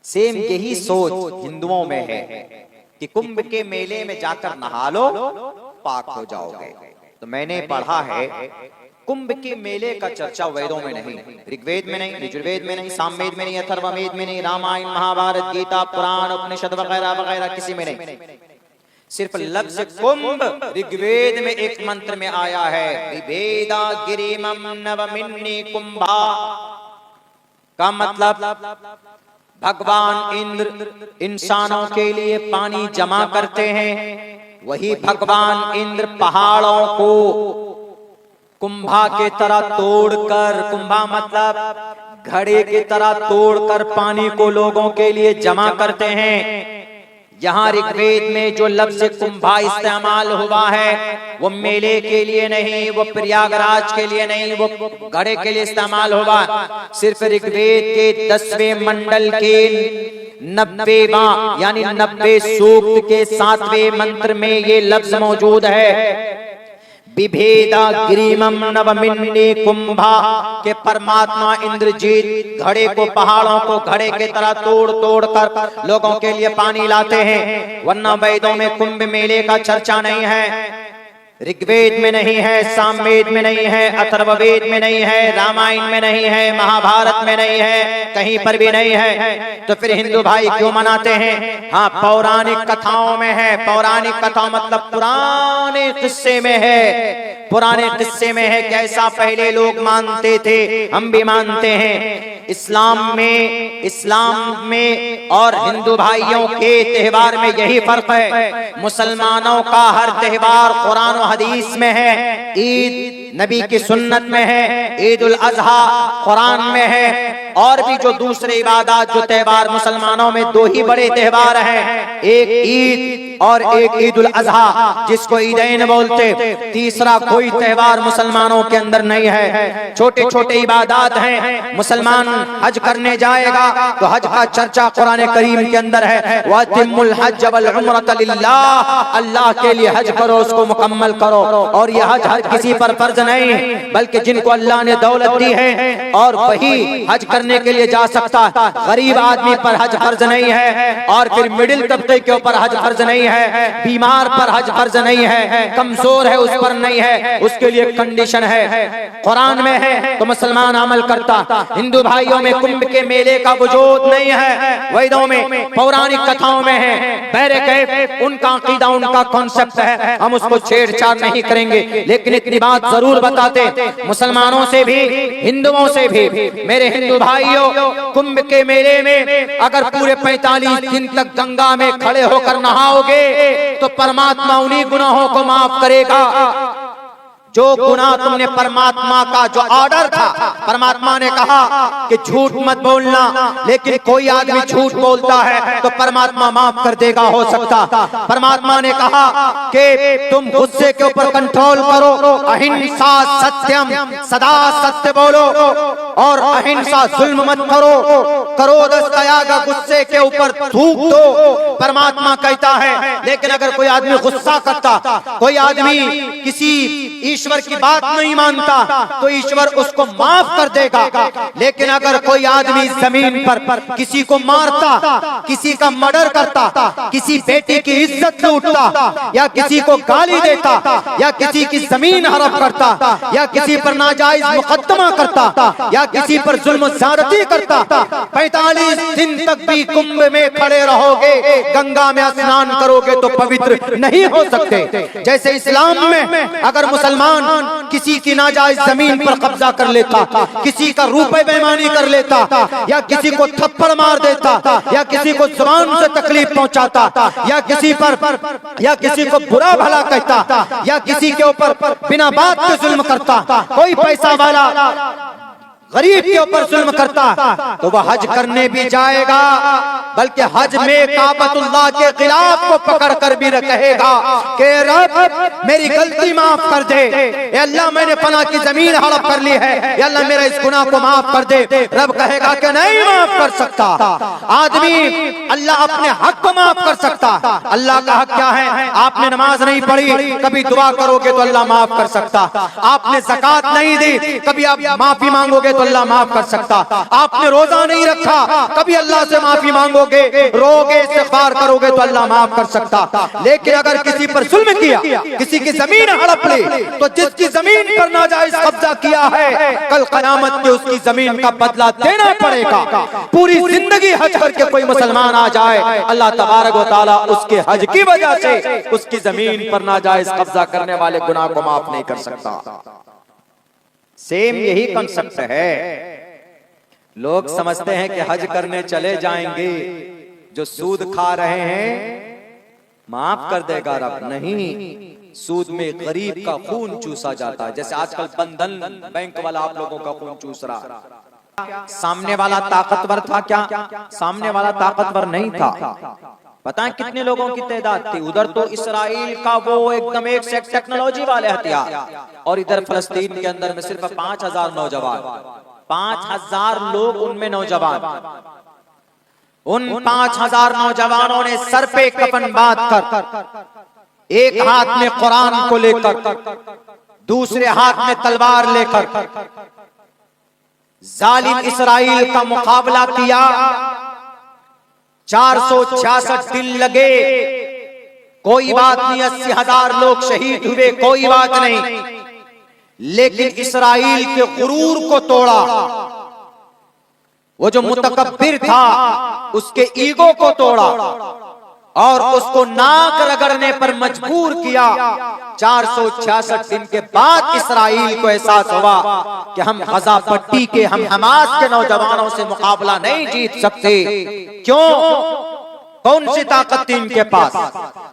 Same यही सोच हिंदुओं में है कि कुंभ के मेले में जाकर नहा लो, पाक हो जाओगे। तो मैंने पढ़ा है कुंभ के मेले का चर्चा वेदों में नहीं, ऋग्वेद में नहीं, यजुर्वेद में नहीं, सामवेद में नहीं, अथर्ववेद में नहीं, रामायण महाभारत गीता पुराण उपनिषद वगैरह वगैरह किसी में नहीं। सिर्फ लफ्ज कुंभ ऋग्वेद में एक मंत्र में आया है, विभेदा गिरिमम नवमिन्नी कुंभा का मतलब भगवान इंद्र इंसानों के लिए पानी जमा करते हैं, वही भगवान इंद्र पहाड़ों को कुंभा के तरह तोड़कर, कुंभा मतलब घड़े की तरह तोड़कर पानी को लोगों के लिए जमा करते हैं। यहाँ ऋग्वेद में जो लफ्ज कुंभा इस्तेमाल हुआ है वो मेले के लिए नहीं, वो प्रयागराज के लिए नहीं, वो घड़े के लिए इस्तेमाल हुआ। सिर्फ ऋग्वेद के 10वें मंडल के 90वां यानी 90 सूक्त के 7वें मंत्र में ये लफ्ज मौजूद है, विभेदा गिरिमम नवमिन्नी कुंभा के परमात्मा इंद्रजीत घड़े को, पहाड़ों को घड़े के तरह तोड़ तोड़ कर लोगों के लिए पानी लाते हैं। वरना वेदों में कुंभ मेले का चर्चा नहीं है, ऋग्वेद में नहीं है, सामवेद में नहीं है, अथर्ववेद में नहीं है, रामायण में नहीं है, महाभारत में नहीं है, कहीं पर भी नहीं है। तो फिर हिंदू भाई क्यों मनाते हैं? हाँ, पौराणिक कथाओं में है। पौराणिक कथा मतलब पुराने किस्से में है, पुराने किस्से में है। कैसा पहले लोग मानते थे, हम भी मानते हैं। इस्लाम में और हिंदू भाइयों के त्योहार में यही फर्क है। मुसलमानों का हर त्योहार कुरान और हदीस में है, ईद नबी की सुन्नत में है, ईद उल अजहा कुरान में है, और भी जो दूसरे इबादत जो त्योहार मुसलमानों में 2 ही बड़े त्योहार हैं, एक ईद और एक ईद उल अजहा जिसको ईदैन बोलते। तीसरा कोई त्योहार मुसलमानों के अंदर नहीं है। छोटे छोटे इबादत हैं। मुसलमान हज करने जाएगा तो हज का चर्चा कुरान करीम के अंदर है, वतिमुल हज वल उम्रत लिल्लाह, अल्लाह के लिए हज करो, उसको मुकम्मल करो। और यह हज हर किसी पर फर्ज नहीं है, बल्कि जिनको अल्लाह ने दौलत दी है और वही हज करने के लिए जा सकता है। गरीब आदमी पर हज फर्ज नहीं है, और फिर मिडिल तबके के ऊपर हज फर्ज नहीं है, बीमार पर हज फर्ज नहीं है, कमजोर है उस पर नहीं है, उसके लिए कंडीशन है। कुरान में है तो मुसलमान अमल करता। हिंदू भाइयों में कुंभ के मेले का वजूद नहीं है, वेदों में पौराणिक कथाओं में है। बहरे कैफ उनका अकीदा, उनका कॉन्सेप्ट है, हम उसको छेड़छाड़ नहीं करेंगे। लेकिन इतनी बात जरूर बताते, मुसलमानों से भी हिंदुओं से भी, मेरे हिंदू भाइयों, कुंभ के मेले में अगर पूरे 45 दिन तक गंगा में खड़े होकर नहाओगे तो परमात्मा उन्हीं गुनाहों को माफ करेगा जो गुनाह तुमने, परमात्मा का जो ऑर्डर था, परमात्मा ने कहा कि झूठ मत बोलना, लेकिन कोई आदमी झूठ बोलता है तो परमात्मा माफ कर देगा। हो सकता परमात्मा ने कहा कि तुम गुस्से के ऊपर कंट्रोल करो, अहिंसा सत्यम, सदा सत्य बोलो, और अहिंसा जुल्म मत करो, क्रोध त्याग, गुस्से के ऊपर थूक दो, परमात्मा कहता है। लेकिन अगर कोई आदमी गुस्सा करता, कोई आदमी किसी ईश्वर की बात नहीं मानता, तो ईश्वर उसको माफ कर देगा। लेकिन अगर कोई आदमी जमीन पर किसी को मारता, किसी का मर्डर करता, किसी बेटी की इज्जत लूटता, या किसी को गाली देता, या किसी की जमीन हड़प करता, या किसी पर नाजायज मुकदमा करता, या किसी पर जुल्म ज़्यादती करता, 45 दिन तक भी कुंभ में खड़े रहोगे, गंगा में स्नान करोगे तो पवित्र नहीं हो सकते। जैसे इस्लाम में अगर मुसलमान किसी की नाजायज जमीन पर कब्जा कर लेता, किसी का रुपए बेईमानी कर लेता, या किसी को थप्पड़ मार देता, या किसी को जुबान से तकलीफ पहुंचाता, या किसी को बुरा भला कहता, या किसी के ऊपर बिना बात के जुल्म करता, कोई पैसा वाला गरीब के ऊपर जुल्म करता, तो वह हज करने भी जाएगा, बल्कि हज में काबतुल्लाह के खिलाफ को पकड़ कर भी कहेगा कि रब मेरी गलती माफ कर दे, अल्लाह मैंने फला की जमीन हड़प कर ली है, अल्लाह मेरा इस गुनाह को माफ कर दे। रब कहेगा कि नहीं माफ कर सकता। आदमी अल्लाह अपने हक को माफ कर सकता। अल्लाह का हक क्या है? आपने नमाज नहीं पढ़ी, कभी दुआ करोगे तो अल्लाह माफ कर सकता। आपने ज़कात नहीं दी, कभी आप माफी मांगोगे तो अल्लाह माफ कर सकता। आपने रोजा नहीं रखा, कभी अल्लाह से माफी मांगोगे, रोगे, इस्तिग़फ़ार करोगे तो अल्लाह माफ कर सकता। लेकिन अगर किसी पर जुल्म किया, किसी की जमीन हड़प ली, तो जिसकी जमीन पर नाजायज कब्जा किया है, कल क़यामत के उसकी जमीन का बदला देना पड़ेगा। पूरी जिंदगी हज करके कोई मुसलमान आ जाए, अल्लाह तबारक व तआला उसके हज की वजह से उसकी जमीन पर नाजायज कब्जा करने वाले गुनाह को माफ नहीं कर सकता। सेम यही कंसेप्ट है। लोग समझते हैं कि हज करने चले जाएंगे, जो सूद खा रहे हैं माफ कर देगा रब। नहीं, सूद में गरीब का खून चूसा जाता है। जैसे आजकल बंधन बैंक वाला आप लोगों का खून चूस रहा। सामने वाला ताकतवर था क्या? सामने वाला ताकतवर नहीं था। पता है कितने लोगों की तादाद थी? उधर तो इसराइल का वो एकदम एक से एक टेक्नोलॉजी वाले हथियार, और इधर फलस्तीन के अंदर में सिर्फ 5000 नौजवान, 5000 लोग, उनमें नौजवान। उन 5000 नौजवानों ने सर पे कफन बांध कर, एक हाथ में कुरान को लेकर, दूसरे हाथ में तलवार लेकर जालिम इसराइल का मुकाबला किया। 466 दिन लगे, कोई बात नहीं। 80,000 लोग शहीद हुए, कोई बात नहीं। लेकिन इसराइल के गुरूर को तोड़ा। वो जो मुतकब्बिर था उसके ईगो को तोड़ा और उसको नाक रगड़ने पर मजबूर किया। 466 दिन के बाद इसराइल को एहसास हुआ कि हम गजा पट्टी के, हम हमास के नौजवानों से मुकाबला नहीं जीत सकते। क्यों? कौन सी ताकत थी इनके पास?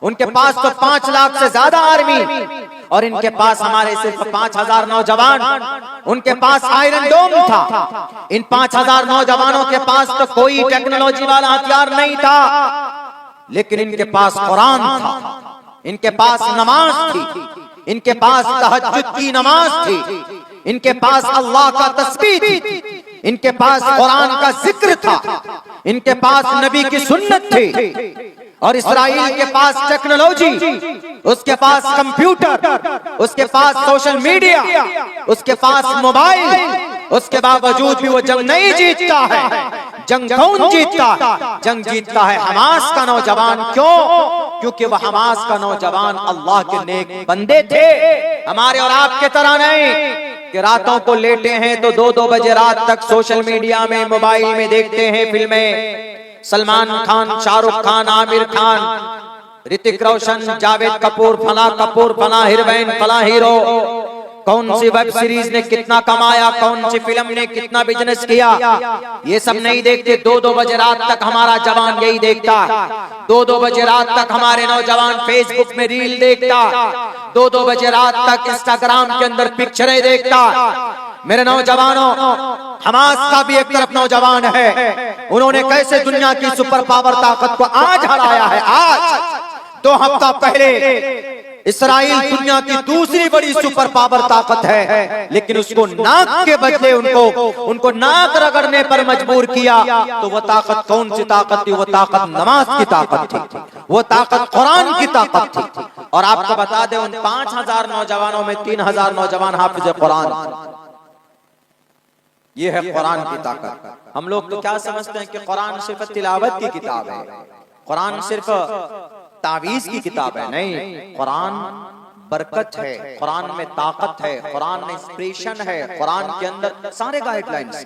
उनके पास तो 5 लाख से ज्यादा आर्मी, और इनके पास हमारे सिर्फ 5000 नौजवान। उनके पास आयरन डोम था, इन 5000 नौजवानों के पास तो कोई टेक्नोलॉजी वाला हथियार नहीं था। लेकिन इनके पास कुरान था, इनके पास नमाज थी, इनके पास तहज्जुद की नमाज थी, इनके पास अल्लाह का तस्बीह थी, इनके पास कुरान का जिक्र था, इनके पास नबी की सुन्नत थी। और इसराइल के पास टेक्नोलॉजी, उसके पास कंप्यूटर, उसके पास सोशल मीडिया, उसके पास मोबाइल, उसके बावजूद भी वो जंग नहीं जीतता है। जंग कौन जीतता है? जंग जीतता है हमास का नौजवान। क्यों? क्योंकि वह हमास का नौजवान अल्लाह के नेक बंदे थे, हमारे और आपके तरह नहीं कि रातों को लेटे हैं तो 2-2 बजे रात तक सोशल मीडिया में, मोबाइल में देखते हैं फिल्में। सलमान खान, शाहरुख खान, आमिर खान, ऋतिक रोशन, जावेद कपूर, फला कपूर, फला हीरोइन, फला हीरो, कौन सी वेब सीरीज ने कितना कमाया, कौन सी फिल्म ने कितना बिजनेस किया, ये सब नहीं देखते। 2-2 बजे रात तक हमारा जवान यही देखता। 2-2 बजे रात तक हमारे नौजवान फेसबुक में रील देखता। 2-2 बजे रात तक इंस्टाग्राम के अंदर पिक्चरें देखता। मेरे नौजवानों, हमास का भी एक तरफ नौजवान है, उन्होंने कैसे दुनिया की सुपर पावर ताकत को आज हराया है। आज 2 हफ्ता पहले इसराइल दुनिया की दूसरी बड़ी सुपर पावर ताकत है, लेकिन उसको नाक के बदले उनको नाक रगड़ने पर मजबूर किया। तो वो ताकत कौन सी ताकत थी? वो ताकत नमाज की ताकत थी, वो ताकत कुरान की ताकत थी। और आपको बता दें, उन 5000 नौजवानों में 3000 नौजवान हाफिज कुरान। ये है कुरान की ताकत। हम लोग तो क्या समझते हैं कि कुरान सिर्फ तिलावत की किताब है, कुरान सिर्फ तावीज की किताब है। नहीं, कुरान बरकत है, कुरान में ताकत है, कुरान में इंस्पिरेशन है, कुरान के अंदर सारे गाइडलाइंस।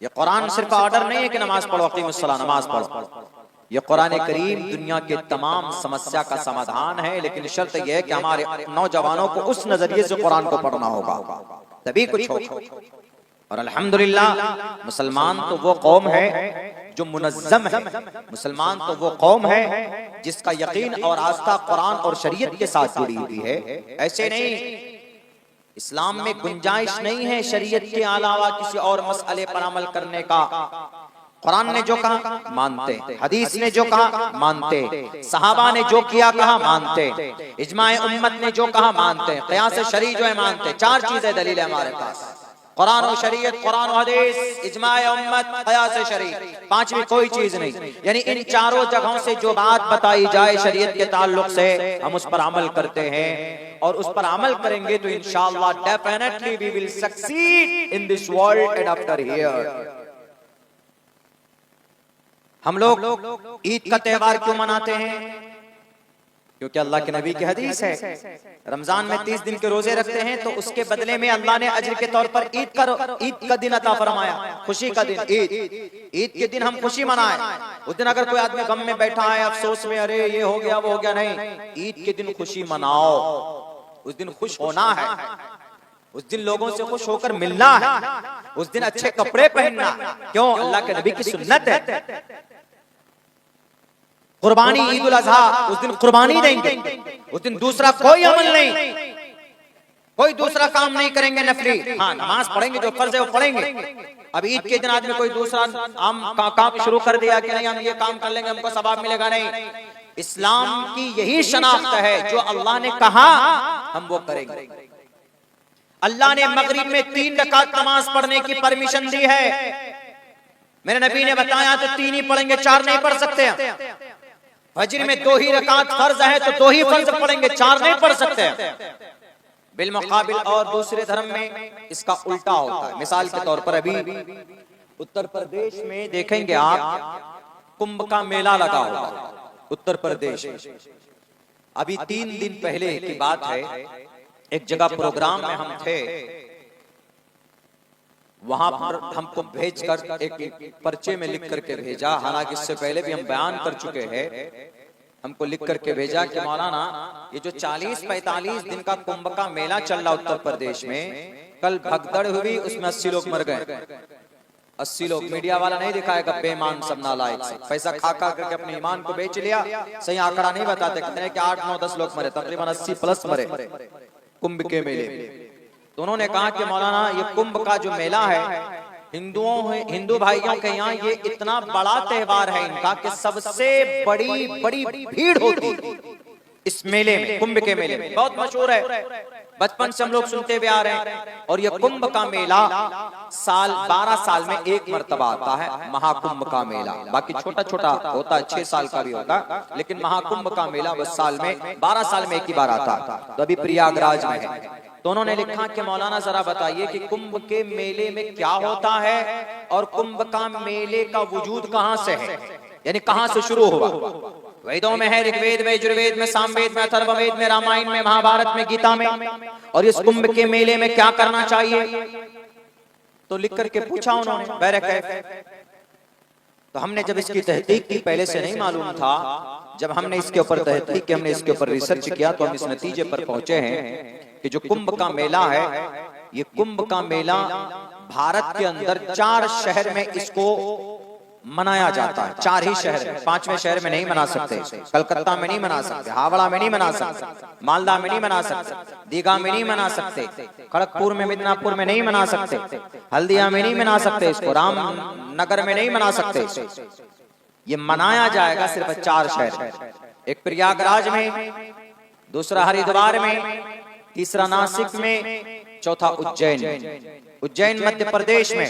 ये कुरान सिर्फ ऑर्डर नहीं है कि नमाज पढ़ो, अक़ीमुस्सलाह, नमाज पढ़ो। ये कुरान करीम दुनिया के तमाम समस्या का समाधान है, लेकिन शर्त यह है कि हमारे नौजवानों को उस नजरिए से कुरान को पढ़ना होगा, तभी कुछ होगा। और अल्हम्दुलिल्लाह मुसलमान तो वो कौम है जो मुनज़्ज़म है, मुसलमान तो वो कौम है जिसका यकीन और आस्था कुरान और शरीयत के साथ जुड़ी हुई है। ऐसे नहीं, इस्लाम में गुंजाइश नहीं है शरीयत के अलावा किसी और मसले पर अमल करने का। कुरान ने जो कहा मानते, हदीस ने जो कहा मानते, सहाबा ने जो किया कहा मानते, इजमाए उम्मत ने जो कहा मानते, क़ियास शरई जो है मानते। 4 चीजें दलील है हमारे पास, कुरान और शरीयत, कुरान और हदीस, इजमाए उम्मत, क़ियास शरई। 5वीं कोई चीज नहीं। यानी इन 4 जगहों से जो बात बताई जाए शरीयत के ताल्लुक से, हम उस पर अमल करते हैं। और उस पर अमल करेंगे तो इंशाअल्लाह definitely we will succeed in this world and after here. हम लोग ईद का त्योहार क्यों मनाते हैं? क्योंकि अल्लाह के नबी की हदीस है, रमजान में 30 दिन के रोजे रखते हैं तो उसके बदले में अल्लाह ने अजर के तौर पर ईद का दिन अता फरमाया, खुशी का दिन। ईद के दिन हम खुशी मनाएं। उस दिन अगर कोई आदमी गम में बैठा है, अफसोस में, अरे ये हो गया वो हो गया, नहीं, ईद के दिन खुशी मनाओ। उस दिन खुश होना है, उस दिन लोगों से खुश होकर मिलना है, उस दिन अच्छे कपड़े पहनना। क्यों? अल्लाह के नबी की सुन्नत है। कुर्बानी ईद उल अजहा, उस दिन कुर्बानी देंगे। उस दिन दूसरा कोई अमल नहीं, कोई दूसरा काम नहीं करेंगे नफली। हाँ, नमाज पढ़ेंगे, जो फर्ज है वो पढ़ेंगे। अब ईद के दिन आदमी कोई दूसरा काम शुरू कर दिया कि नहीं हम ये काम कर लेंगे हमको सवाब मिलेगा, नहीं। इस्लाम की यही शनाख्त है, जो अल्लाह ने कहा हम वो करेंगे। अल्लाह ने मगरिब में 3 रकात नमाज पढ़ने की परमिशन दी है। मेरे नबी ने बताया तो 3 ही पढ़ेंगे, 4 नहीं पढ़ सकते। फजर में 2 ही रकात फर्ज है तो 2 ही फर्ज पढ़ेंगे, 4 नहीं पढ़ सकते। बिलमुकाबिल और दूसरे धर्म में इसका उल्टा होता है। मिसाल के तौर पर अभी उत्तर प्रदेश में देखेंगे आप, कुंभ का मेला लगा होगा उत्तर प्रदेश में। अभी 3 दिन पहले की बात है, एक जगह प्रोग्राम में हम थे, वहां पर हमको भेजकर एक पर्चे में लिख करके भेजा, हालांकि इससे पहले भी हम बयान कर चुके हैं। हमको लिख करके भेजा कि मौलाना ये जो 40-45 दिन का कुंभ का मेला चल रहा उत्तर प्रदेश में, कल भगदड़ हुई, उसमें 80 लोग मर गए। 80 लोग। मीडिया वाला नहीं दिखाएगा, बेईमान सब नालायक से पैसा खा खा करके अपने ईमान को बेच लिया। सही आंकड़ा नहीं बताते, कहते हैं कि 8-9-10 लोग मरे, तकरीबन 80 प्लस मरे कुंभ के मेले में। तो उन्होंने कहा कि मौलाना ये कुंभ का जो मेला है, हिंदू भाइयों के यहाँ ये इतना बड़ा त्योहार है इनका कि सबसे बड़ी भीड़ होती इस मेले में, कुंभ के मेले में। बहुत मशहूर है, बचपन से हम लोग सुनते हुए आ रहे हैं। और ये कुंभ का मेला 12 साल में एक मर्तबा आता है, महाकुंभ का मेला। बाकी छोटा छोटा होता है, 6 साल का भी होता, लेकिन महाकुंभ का मेला बस साल में 12 साल में एक ही बार आता है। तो अभी प्रयागराज में है। तो उन्होंने लिखा कि मौलाना जरा बताइए कि कुंभ के मेले में क्या होता है और कुंभ का मेले का वजूद कहां से है, यानी कहां से शुरू हुआ। वेदों में है, ऋग्वेद में, यजुर्वेद में, सामवेद में, अथर्ववेद में, रामायण में, महाभारत में, गीता में। और इस कुंभ के मेले में क्या करना चाहिए? तो लिख करके पूछा उन्होंने, बैरक। तो हमने जब इसकी तहकीक की, पहले से नहीं मालूम था, जब हमने इसके ऊपर तहकीक की, हमने इसके ऊपर रिसर्च किया, तो हम इस नतीजे पर पहुंचे हैं कि जो कुंभ का मेला है, ये कुंभ का मेला भारत के अंदर 4 शहर में इसको मनाया जाता है। 4 ही शहर में, 5वें शहर में नहीं मना सकते। कलकत्ता में नहीं मना सकते, हावड़ा में नहीं मना सकते, मालदा में नहीं मना सकते, दीघा में नहीं मना सकते, खड़गपुर में, मिदनापुर में नहीं मना सकते, हल्दिया में नहीं मना सकते, इसको रामनगर में नहीं मना सकते। ये मनाया जाएगा सिर्फ 4 शहर, एक प्रयागराज में, दूसरा हरिद्वार में, तीसरा नासिक में, चौथा उज्जैन मध्य प्रदेश में,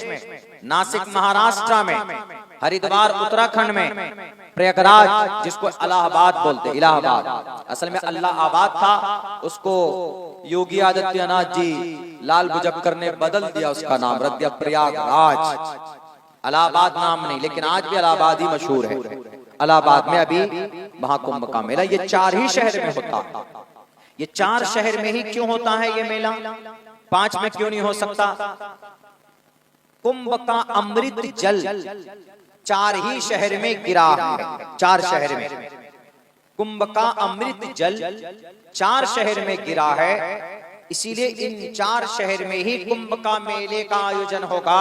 नासिक महाराष्ट्र में, हरिद्वार उत्तराखंड में, प्रयागराज जिसको इलाहाबाद बोलते, इलाहाबाद असल में अल्लाहाबाद था, उसको योगी आदित्यनाथ जी लाल बुझक्कर ने बदल दिया, उसका नाम रख दिया प्रयागराज। इलाहाबाद नाम नहीं, लेकिन आज भी इलाहाबाद ही मशहूर है। इलाहाबाद में अभी महाकुंभ का मेला, ये 4 ही शहर में होता है। ये 4 शहर में ही क्यों होता है ये मेला, 5 में क्यों नहीं हो सकता? कुंभ का अमृत जल 4 ही शहर में गिरा है। 4 शहर में कुंभ का अमृत जल 4 शहर में गिरा है, इसीलिए इन 4 शहर में ही कुंभ का मेले का आयोजन होगा।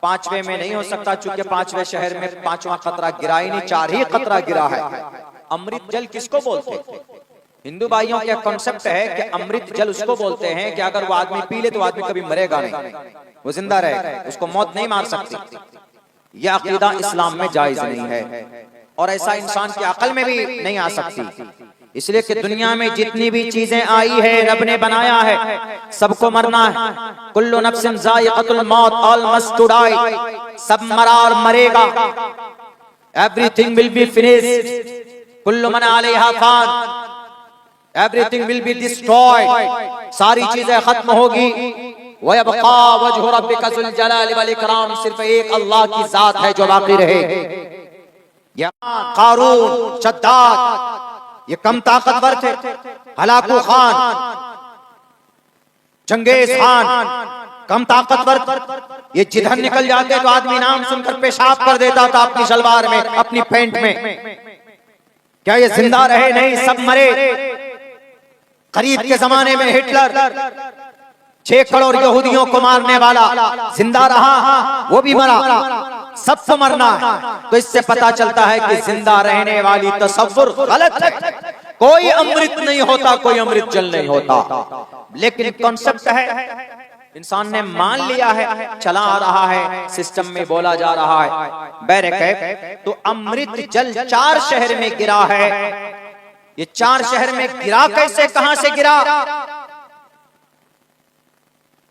5वें में नहीं हो सकता, चूंकि 5वें शहर में 5वां खतरा गिरा ही नहीं, 4 ही खतरा गिरा है। अमृत जल किसको बोलते हैं? हिंदू भाइयों का कॉन्सेप्ट है कि अमृत जल उसको बोलते हैं कि अगर वो आदमी पी ले तो आदमी कभी मरेगा नहीं, वो जिंदा रहेगा, उसको मौत नहीं मार सकती। यह अकीदा इस्लाम में जायज नहीं है और ऐसा इंसान की अकल में भी नहीं आ सकती। इसलिए कि दुनिया में जितनी भी चीजें आई है रब ने बनाया है, सबको मरना है। कुल्लु नफ्सिन ज़ाइक़तुल मौत, ऑल मस्ट टू डाई, सब मरा और मरेगा। Everything will be finished, Kullu मन अलैहा फान, एवरीथिंग विल बी डिस्ट्रॉयड, सारी चीजें खत्म होगी। वयबका वजहु रब्बिका ज़ुल जलाली वल इकराम, सिर्फ एक अल्लाह की जात है जो बाकी रहेगी। कारून, शद्दाद ये कम ताकतवर थे, हलाकू खान, चंगेज खान कम ताकतवर, ये जिधर निकल जाते तो आदमी नाम सुनकर पेशाब कर देता था अपनी शलवार में, अपनी पैंट में। क्या ये जिंदा रहे? नहीं, सब मरे। करीब के जमाने में हिटलर 6 करोड़ यहूदियों को मारने वाला जिंदा रहा, वो भी मरा, सबको मरना है। तो इससे पता चलता है कि जिंदा रहने वाली तसव्वुर गलत है। कोई अमृत नहीं होता, कोई अमृत जल नहीं होता। लेकिन कॉन्सेप्ट है, इंसान ने मान लिया है, चला आ रहा है, सिस्टम में बोला जा रहा है। बैरक तो अमृत जल 4 शहर में गिरा है। ये 4 शहर में गिरा कैसे, कहां से गिरा?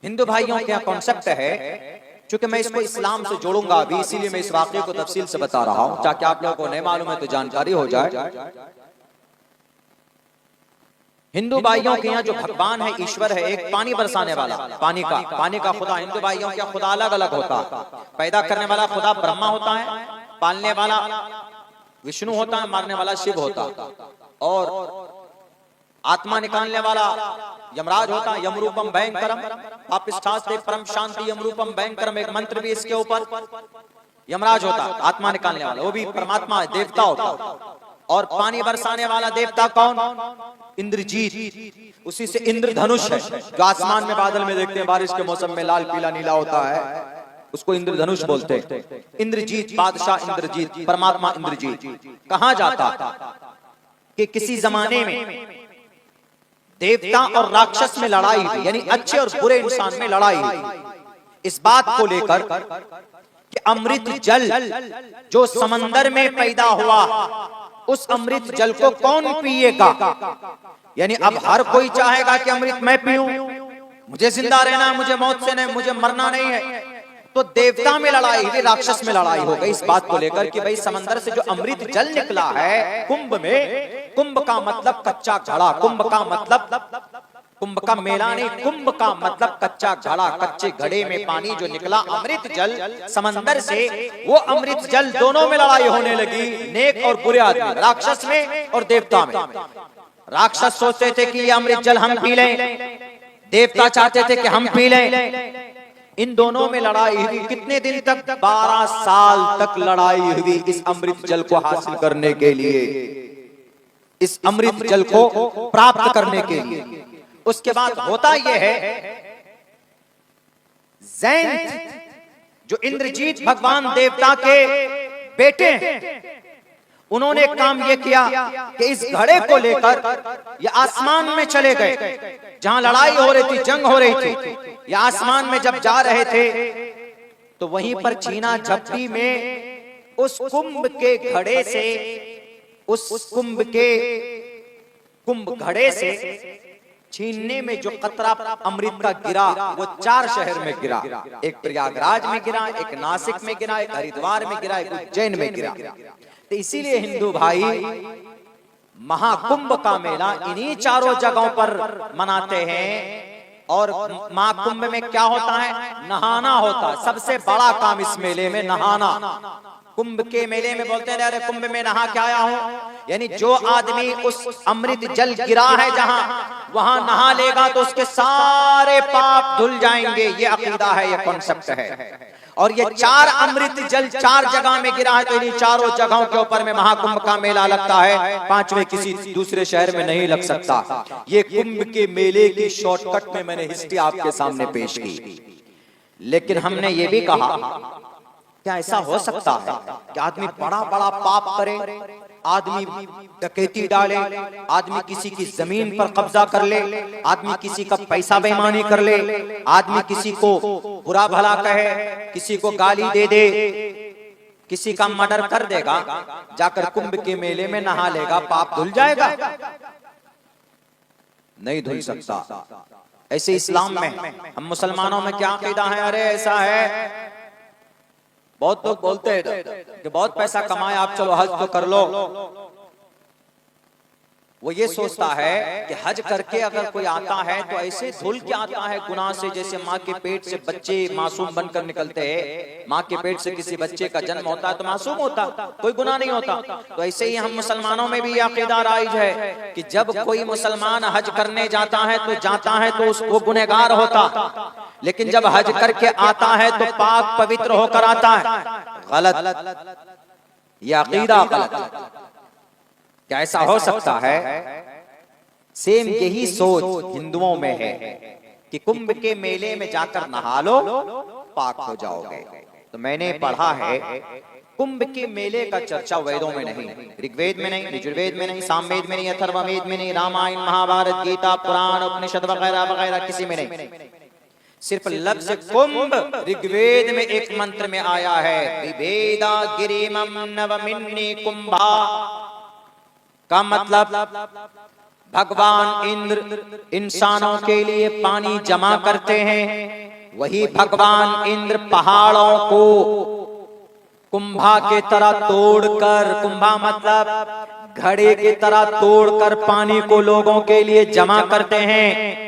हिंदू भाइयों का कॉन्सेप्ट है, चूंकि मैं इसको इस्लाम से जोड़ूंगा अभी, इसीलिए मैं इस वाकये को तफसील से बता रहा हूं, ताकि आप लोगों को नहीं मालूम है तो जानकारी हो जाए। हिंदू भाइयों के यहाँ जो भगवान है, ईश्वर है, एक पानी बरसाने वाला, पानी का खुदा। हिंदू भाइयों के खुदा अलग अलग होता है। पैदा करने वाला खुदा ब्रह्मा होता है, पालने वाला विष्णु होता है, मारने वाला शिव होता है, और आत्मा निकालने वाला यमराज होता है। यमरूपम भयंकरम पापिष्ठास्ते परम शांति यमरूपम भयंकरम, एक मंत्र भी इसके ऊपर। यमराज होता है आत्मा निकालने वाला, वो भी परमात्मा है, देवता होता। और पानी बरसाने वाला देवता कौन? इंद्रजीत। उसी से इंद्रधनुष है, जो आसमान में बादल में देखते हैं, बारिश के मौसम में लाल पीला नीला होता है, उसको इंद्रधनुष बोलते हैं। इंद्रजीत, बादशाह इंद्रजीत, परमात्मा इंद्रजीत। कहा जाता कि किसी जमाने में देवता और राक्षस में लड़ाई हुई, यानी अच्छे और बुरे इंसान में लड़ाई हुई, इस बात को लेकर कि अमृत जल जो समंदर में पैदा हुआ, उस अमृत जल को कौन पिएगा? यानी अब हर कोई चाहेगा कि अमृत मैं पीऊं, मुझे जिंदा रहना, मुझे मौत से नहीं, मुझे मरना नहीं है। तो देवता में लड़ाई हुई, राक्षस में लड़ाई हो गई, इस बात को लेकर कि भाई समंदर से जो अमृत जल निकला है कुंभ में, कुंभ का मतलब कच्चा घड़ा, कुंभ का मतलब कुंभ का मेला नहीं, कुंभ का मतलब कच्चा घड़ा, कच्चे घड़े में पानी जो निकला अमृत जल समंदर से, वो अमृत जल दोनों में लड़ाई होने लगी, नेक और बुरे आदमी, राक्षस में और देवता में। राक्षस सोचते थे कि ये अमृत जल हम पी लें, देवता चाहते थे कि हम पी लें। इन दोनों में लड़ाई हुई। कितने दिन तक? 12 साल तक लड़ाई हुई इस अमृत जल को हासिल करने के लिए, इस अमृत जल को प्राप्त करने के लिए। उसके बाद होता यह है, ज़ैंथ जो इंद्रजीत भगवान देवता के बेटे हैं, उन्होंने काम यह किया कि इस घड़े को लेकर ये आसमान में चले गए, जहां लड़ाई हो रही थी, जंग हो रही थी। ये आसमान में जब जा रहे थे तो वहीं पर छीना झपटी में उस कुंभ के घड़े से, उस कुंभ घड़े से छीनने में जो कतरा अमृत का गिरा, वो 4 शहर में गिरा। एक प्रयागराज में गिरा, एक नासिक में गिरा, एक हरिद्वार में गिरा, एक उज्जैन में गिरा। तो इसीलिए हिंदू भाई महाकुंभ का मेला इन्हीं 4 जगहों पर मनाते हैं। और महाकुंभ में क्या होता है? नहाना होता है। सबसे बड़ा काम इस मेले में नहाना। कुंभ के मेले में बोलते हैं अरे कुंभ में नहा के आया हूं, यानी जो आदमी उस अमृत जल गिरा है जहां, वहां नहा लेगा तो उसके सारे पाप धुल जाएंगे। ये अकीदा है, ये कॉन्सेप्ट है। और ये 4 अमृत जल 4 जगह में गिरा है, तो इन्हीं 4 जगहों के ऊपर में महाकुंभ का मेला लगता है। 5वें किसी दूसरे शहर में नहीं लग सकता। ये कुंभ के मेले की शॉर्टकट में मैंने हिस्ट्री आपके सामने पेश की। लेकिन हमने ये भी कहा, क्या ऐसा हो सकता है कि आदमी बड़ा बड़ा पाप करे, आदमी डकैती डाले, आदमी किसी की जमीन पर कब्जा कर ले, आदमी किसी का पैसा बेईमानी कर ले, आदमी किसी को बुरा भला कहे, किसी को गाली दे दे, किसी का मर्डर कर देगा, जाकर कुंभ के मेले में नहा लेगा, पाप धुल जाएगा? नहीं धुल सकता। ऐसे इस्लाम में, हम मुसलमानों में क्या अकीदा है? अरे ऐसा है, बहुत लोग बोलते हैं कि बहुत पैसा कमाए आप, चलो हज तो कर लो। वो ये सोचता है कि हज करके अगर कोई आता है तो ऐसे धुल के आता है गुनाह से, जैसे माँ के पेट से बच्चे मासूम बनकर निकलते हैं। माँ के पेट से किसी बच्चे का जन्म होता है तो मासूम होता, कोई गुनाह नहीं होता। तो ऐसे ही हम मुसलमानों में भी यह अकीदा राइज है कि जब कोई मुसलमान हज करने जाता है तो वो गुनहगार होता, लेकिन जब हज करके आता है तो पाक पवित्र होकर आता है। गलत, यह अकीदा गलत। क्या ऐसा हो सकता है? सेम यही सोच हिंदुओं में है कि कुंभ के मेले में जाकर नहा लो, पाक हो जाओगे। तो मैंने पढ़ा है कुंभ के मेले का चर्चा वेदों में नहीं, ऋग्वेद में नहीं, यजुर्वेद में नहीं, सामवेद में नहीं, अथर्ववेद में नहीं, रामायण, महाभारत, गीता, पुराण, उपनिषद वगैरह वगैरह किसी में नहीं। सिर्फ लफ्ज कुंभ ऋग्वेद में एक मंत्र में आया है, विभेदा गिरिमं नवमिन्नी कुंभा, का मतलब भगवान इंद्र इंसानों के लिए पानी जमा करते हैं। वही भगवान इंद्र पहाड़ों को कुंभा के तरह तोड़कर, कुंभा मतलब घड़े की तरह तोड़कर पानी को लोगों के लिए जमा करते हैं।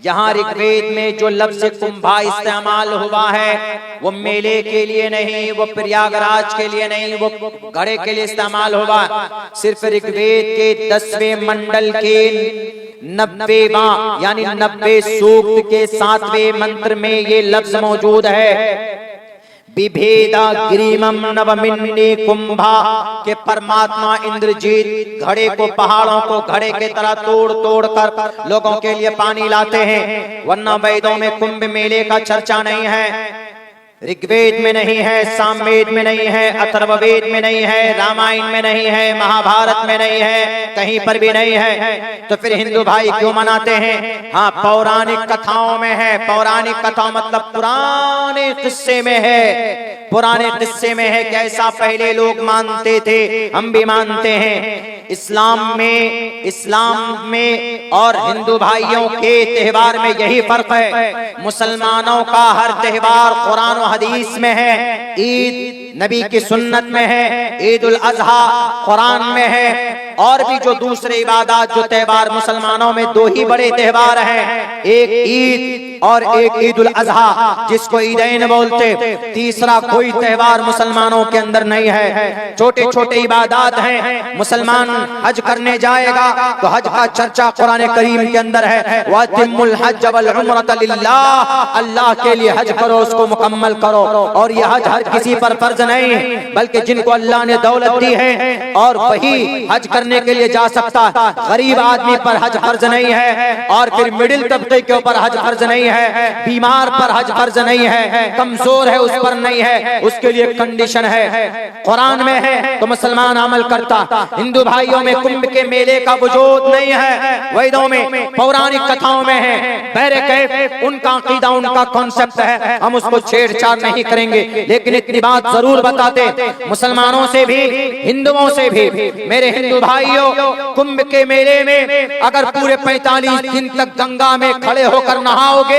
यहाँ ऋग्वेद में जो लफ्ज कुंभा इस्तेमाल हुआ है वो मेले के लिए नहीं, वो प्रयागराज के लिए नहीं, वो घड़े के लिए इस्तेमाल हुआ। सिर्फ ऋग्वेद के 10वें मंडल के 90वां यानी 90 सूक्त के 7वें मंत्र में ये लफ्ज मौजूद है, विभेदा गिरिमं नवमिन्नी कुंभा, के परमात्मा इंद्रजीत घड़े को, पहाड़ों को घड़े के तरह तोड़ तोड़ कर लोगों के लिए पानी लाते हैं। वरना वेदों में कुंभ मेले का चर्चा नहीं है, ऋग्वेद में नहीं है, सामवेद में नहीं है, अथर्ववेद में नहीं है, रामायण में नहीं है, महाभारत में नहीं है, कहीं पर भी नहीं है। तो फिर हिंदू भाई क्यों मनाते हैं? हाँ, पौराणिक कथाओं में है। पौराणिक कथा मतलब पुराने किस्से में है, पुराने किस्से में है। कैसा पहले लोग मानते थे, हम भी मानते हैं। इस्लाम में और हिंदू भाइयों के त्योहार में यही फर्क है। मुसलमानों का हर त्योहार कुरान और हदीस में है, ईद नबी की सुन्नत में है, ईद उल अजहा कुरान में है। और भी जो दूसरे इबादत जो त्योहार मुसलमानों में दो ही बड़े त्योहार हैं, एक ईद और एक ईद उल अजहा जिसको ईदैन बोलते। तीसरा कोई त्योहार मुसलमानों के अंदर नहीं है। छोटे छोटे इबादत हैं। मुसलमान हज करने जाएगा तो हज का चर्चा कुरान करीम के अंदर है, वतिमुल हज वल उम्रत लिल्लाह, अल्लाह के लिए हज करो, उसको मुकम्मल करो। और यह हज हर किसी पर फर्ज नहीं, बल्कि जिनको अल्लाह ने दौलत दी है और वही हज करने के लिए जा सकता है। गरीब आदमी पर हज फर्ज नहीं है, और फिर मिडिल तबके के ऊपर हज फर्ज नहीं है, बीमार पर हज फर्ज नहीं है, कमजोर है उस पर नहीं है, उसके लिए कंडीशन है। कुरान में है तो मुसलमान अमल करता। हिंदू भाइयों में कुंभ के मेले का वजूद नहीं है, वेदों में पौराणिक कथाओं में है। बहरे कैफ उनका अकीदा, उनका कॉन्सेप्ट है, हम उसको छेड़छाड़ नहीं करेंगे। लेकिन इतनी बात जरूर बताते, मुसलमानों से भी हिंदुओं से भी, मेरे हिंदू भाइयों, कुंभ के मेले में अगर पूरे 45 दिन तक गंगा में खड़े होकर नहाओगे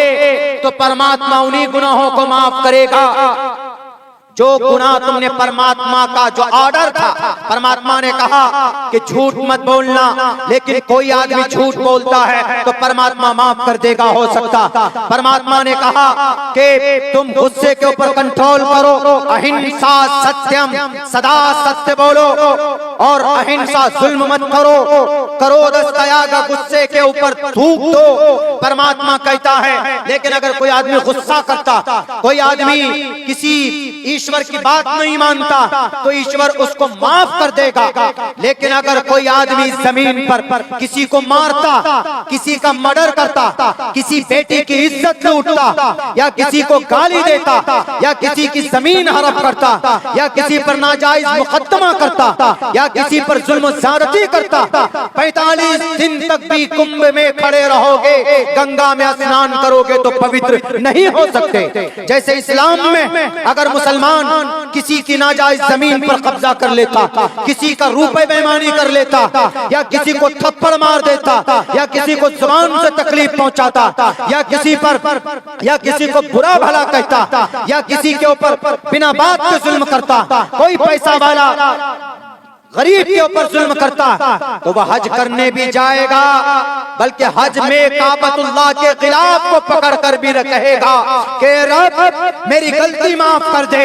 तो परमात्मा उन्हीं गुनाहों को माफ करेगा जो गुनाह तुमने, परमात्मा का जो ऑर्डर था। परमात्मा ने कहा कि झूठ मत बोलना, लेकिन कोई आदमी झूठ बोलता है तो परमात्मा माफ कर देगा, हो सकता। परमात्मा ने कहा कि तुम गुस्से के ऊपर कंट्रोल करो, अहिंसा सत्यम, सदा सत्य बोलो, और अहिंसा जुल्म मत करो, क्रोध त्याग, गुस्से के ऊपर थूक दो, परमात्मा कहता है। लेकिन अगर कोई आदमी गुस्सा करता, कोई आदमी किसी ईश्वर की बात नहीं मानता तो ईश्वर उसको माफ कर देगा। लेकिन अगर कोई आदमी जमीन पर किसी को मारता, किसी का मर्डर करता, किसी बेटी की इज्जत लूटता, या किसी को गाली देता, या किसी की जमीन हड़प करता, या किसी पर नाजायज मुकदमा करता, या किसी पर जुल्म ज़्यादती करता, 45 दिन तक भी कुंभ में खड़े रहोगे, गंगा में स्नान करोगे तो पवित्र नहीं हो सकते। जैसे इस्लाम में अगर मुसलमान किसी की नाजायज जमीन पर कब्जा कर लेता, किसी का रुपए बेईमानी कर लेता, या किसी को थप्पड़ मार देता, या किसी को जुबान से तकलीफ पहुंचाता, या किसी को बुरा भला कहता, या किसी के ऊपर बिना बात के जुल्म करता, कोई पैसा वाला गरीब के ऊपर जुल्म करता तो वह हज करने भी जाएगा, बल्कि हज में काबतुल्लाह के खिलाफ को पकड़ कर भी कहेगा कि रब मेरी गलती माफ कर दे,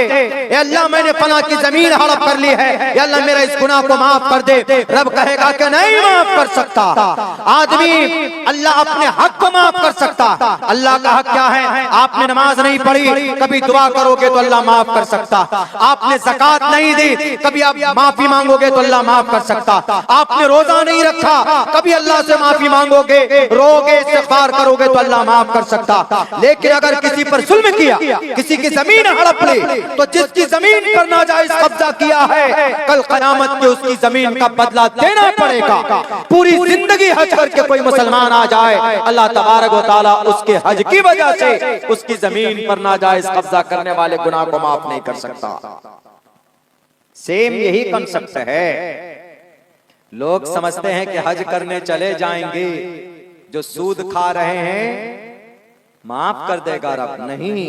या अल्लाह मैंने फला की जमीन हड़प कर ली है, या अल्लाह मेरा इस गुनाह को माफ कर दे। रब कहेगा कि नहीं माफ कर सकता। आदमी अल्लाह अपने हक को माफ कर सकता। अल्लाह का हक क्या है? आपने नमाज नहीं पढ़ी, कभी दुआ करोगे तो अल्लाह माफ कर सकता। आपने ज़कात नहीं दी, कभी आप माफी मांगोगे तो अल्लाह माफ कर सकता। आपने रोजा नहीं रखा, कभी अल्लाह से माफी मांगोगे, रोगे, इस्तिग़फ़ार करोगे तो अल्लाह माफ कर सकता। लेकिन अगर किसी पर जुल्म किया, किसी की जमीन हड़प ली, तो जिसकी जमीन पर नाजायज कब्जा किया है, कल क़यामत में उसकी जमीन का बदला देना पड़ेगा। पूरी जिंदगी हज करके कोई मुसलमान आ जाए, अल्लाह तबारक व तआला उसके हज की वजह से उसकी जमीन पर नाजायज कब्जा करने वाले गुनाह को माफ नहीं कर सकता। सेम यही कंसेप्ट है। लोग समझते हैं कि हज करने चले जाएंगे, जो सूद खा रहे हैं माफ कर देगा रब। नहीं,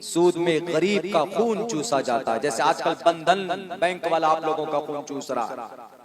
सूद में गरीब का खून चूसा जाता है। जैसे आजकल बंधन बैंक वाला आप लोगों का खून चूस रहा है।